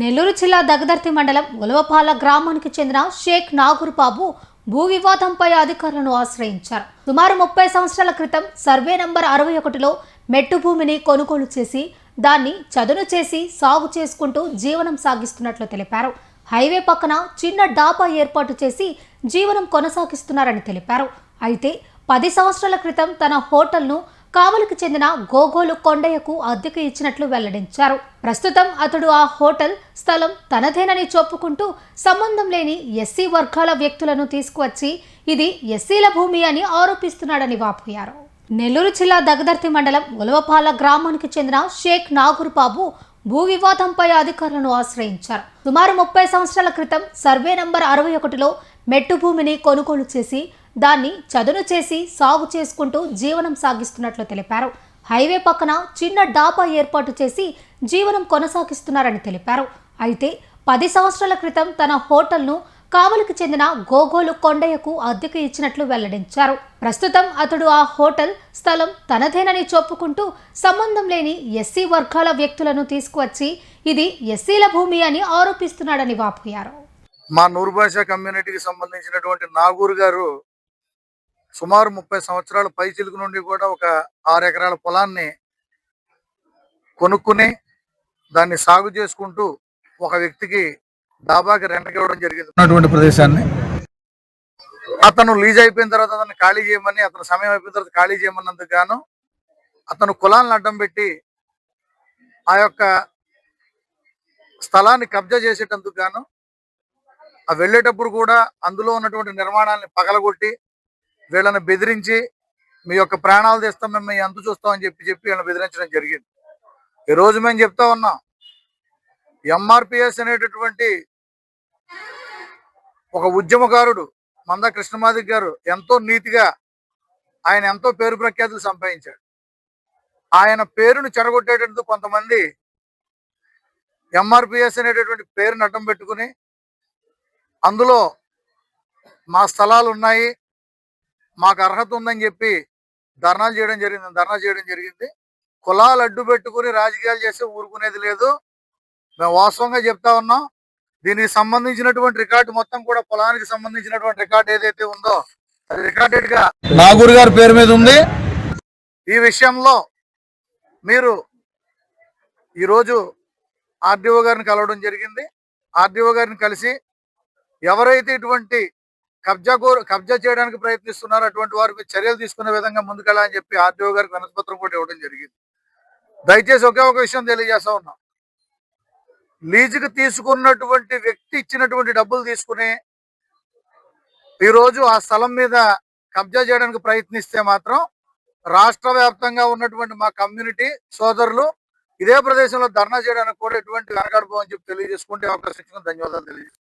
నెల్లూరు జిల్లా దగదర్తి మండలం ఉలవపాల గ్రామానికి చెందిన షేక్ నాగూర్ బాబు భూ వివాదంపై అధికారులను ఆశ్రయించారు. సుమారు 30 సంవత్సరాల క్రితం సర్వే నంబర్ 61లో మెట్టు భూమిని కొనుగోలు చేసి దాన్ని చదును చేసి సాగు చేసుకుంటూ జీవనం సాగిస్తున్నట్లు తెలిపారు. హైవే పక్కన చిన్న డాబా ఏర్పాటు చేసి జీవనం కొనసాగిస్తున్నారని తెలిపారు. అయితే 10 సంవత్సరాల క్రితం తన హోటల్ను కావలికి చెందిన గోగోలు కొండయ్యకు అద్దెకు ఇచ్చినట్లు వెల్లడించారు. ప్రస్తుతం అతడు ఆ హోటల్ స్థలం తనదేనని చెప్పుకుంటూ సంబంధం లేని ఎస్సీ వర్గాల వ్యక్తులను తీసుకువచ్చి ఇది ఎస్సీల భూమి అని ఆరోపిస్తున్నాడని వాపోయారు. నెల్లూరు జిల్లా దగదర్తి మండలం ఉలవపాల గ్రామానికి చెందిన షేక్ నాగూర్ బాబు భూ వివాదంపై అధికారులను ఆశ్రయించారు. సుమారు 30 సంవత్సరాల క్రితం సర్వే నంబర్ 61లో మెట్టు భూమిని కొనుగోలు చేసి దాన్ని చదును చేసి సాగు చేసుకుంటూ జీవనం సాగిస్తున్నట్లు తెలిపారు. హైవే పక్కన చిన్న డాబా ఏర్పాటు చేసి జీవనం కొనసాగిస్తున్నారని తెలిపారు. అయితే 10 సంవత్సరాల క్రితం తన హోటల్ను కావలికి చెందిన గోగోలు కొండయ్యకు అద్దెకు ఇచ్చినట్లు వెల్లడించారు. ప్రస్తుతం అతడు ఆ హోటల్ స్థలం తనదేనని చెప్పుకుంటూ సంబంధం లేని ఎస్సీ వర్గాల వ్యక్తులను తీసుకువచ్చి ఇది ఎస్సీల భూమి అని ఆరోపిస్తున్నాడని వాపోయారు. మా నూరు భాష కమ్యూనిటీకి సంబంధించినటువంటి నాగూర్ గారు సుమారు 30 సంవత్సరాల పైచిలుకు నుండి కూడా ఒక 6 ఎకరాల పొలాన్ని కొనుక్కుని దాన్ని సాగు చేసుకుంటూ ఒక వ్యక్తికి డాబాకి రెంట్కి ఇవ్వడం జరిగింది. ప్రదేశాన్ని అతను లీజ్ అయిపోయిన తర్వాత అతను ఖాళీ చేయమని, అతను సమయం అయిపోయిన తర్వాత ఖాళీ చేయమన్నందుకు గాను అతను కులాలను అడ్డం పెట్టి ఆ యొక్క స్థలాన్ని కబ్జా చేసేటందుకు గాను ఆ వెళ్ళేటప్పుడు కూడా అందులో ఉన్నటువంటి నిర్మాణాన్ని పగలగొట్టి వీళ్ళని బెదిరించి మీ యొక్క ప్రాణాలు తెస్తాం, మేము ఎంత చూస్తామని చెప్పి వీళ్ళని బెదిరించడం జరిగింది. ఈరోజు మేము చెప్తా ఉన్నాం, ఎంఆర్పిఎస్ అనేటటువంటి ఒక ఉద్యమకారుడు మందా కృష్ణమాదిక్ గారు ఎంతో నీతిగా ఆయన ఎంతో పేరు ప్రఖ్యాతులు సంపాదించాడు. ఆయన పేరును చెడగొట్టేటందుకు కొంతమంది ఎంఆర్పిఎస్ అనేటటువంటి పేరును అడ్డం పెట్టుకుని అందులో మా స్థలాలు ఉన్నాయి, మాకు అర్హత ఉందని చెప్పి ధర్నా చేయడం జరిగింది. కులాలు అడ్డు పెట్టుకుని రాజకీయాలు చేస్తే ఊరుకునేది లేదు. మేము వాస్తవంగా చెప్తా ఉన్నాం. దీనికి సంబంధించినటువంటి రికార్డు మొత్తం కూడా పొలానికి సంబంధించినటువంటి రికార్డు ఏదైతే ఉందో అది రికార్డెడ్ గా నాగూర్ గారి పేరు మీద ఉంది. ఈ విషయంలో మీరు ఈరోజు ఆర్డీఓ గారిని కలవడం జరిగింది. ఆర్డీఓ గారిని కలిసి ఎవరైతే ఇటువంటి కబ్జా చేయడానికి ప్రయత్నిస్తున్నారో అటువంటి వారికి చర్యలు తీసుకునే విధంగా ముందుకెళ్ళాలని చెప్పి ఆర్డీఓ గారికి వినతిపత్రం కూడా ఇవ్వడం జరిగింది. దయచేసి ఒకే ఒక విషయం తెలియజేస్తా ఉన్నాం, లీజుకు తీసుకున్నటువంటి వ్యక్తి ఇచ్చినటువంటి డబ్బులు తీసుకుని ఈరోజు ఆ స్థలం మీద కబ్జా చేయడానికి ప్రయత్నిస్తే మాత్రం రాష్ట్ర వ్యాప్తంగా ఉన్నటువంటి మా కమ్యూనిటీ సోదరులు ఇదే ప్రదేశంలో ధర్నా చేయడానికి కూడా ఎటువంటి వెనకాడుకోమని చెప్పి తెలియజేసుకుంటే అవకాశం ఇచ్చిన ధన్యవాదాలు తెలియజేస్తాను.